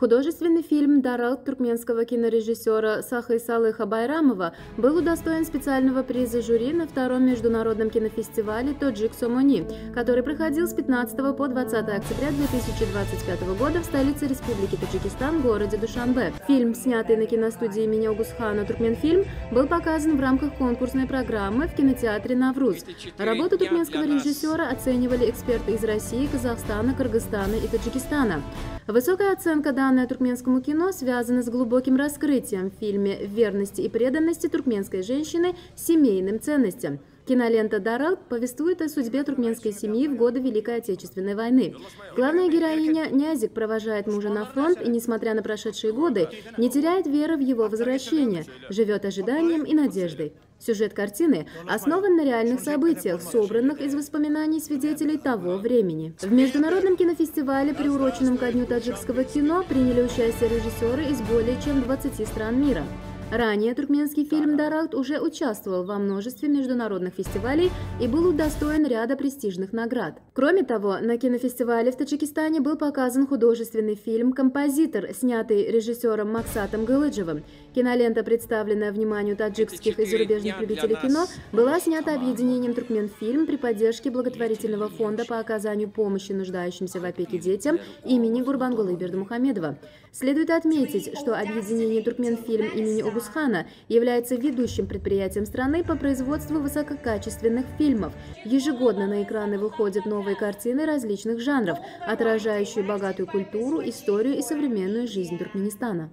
Художественный фильм «Даралт» туркменского кинорежиссера Сахы-Салыха Байрамова был удостоен специального приза жюри на втором международном кинофестивале «Тоджик Сомони», который проходил с 15 по 20 октября 2025 года в столице Республики Таджикистан, городе Душанбе. Фильм, снятый на киностудии имени Огусхана «Туркменфильм», был показан в рамках конкурсной программы в кинотеатре «Навруз». Работу туркменского режиссера оценивали эксперты из России, Казахстана, Кыргызстана и Таджикистана. Высокая оценка, данная туркменскому кино, связана с глубоким раскрытием в фильме верности и преданности туркменской женщины семейным ценностям. Кинолента «Даралт» повествует о судьбе туркменской семьи в годы Великой Отечественной войны. Главная героиня Нязик провожает мужа на фронт и, несмотря на прошедшие годы, не теряет веры в его возвращение, живет ожиданием и надеждой. Сюжет картины основан на реальных событиях, собранных из воспоминаний свидетелей того времени. В международном кинофестивале, приуроченном ко Дню таджикского кино, приняли участие режиссеры из более чем 20 стран мира. Ранее туркменский фильм «Даралт» уже участвовал во множестве международных фестивалей и был удостоен ряда престижных наград. Кроме того, на кинофестивале в Таджикистане был показан художественный фильм «Композитор», снятый режиссером Максатом Галыджевым. Кинолента, представленная вниманию таджикских и зарубежных любителей кино, была снята объединением «Туркменфильм» при поддержке благотворительного фонда по оказанию помощи нуждающимся в опеке детям имени Гурбангулы Бердымухамедова. Следует отметить, что объединение «Туркменфильм» имени Огусхана является ведущим предприятием страны по производству высококачественных фильмов. Ежегодно на экраны выходят новые картины различных жанров, отражающие богатую культуру, историю и современную жизнь Туркменистана.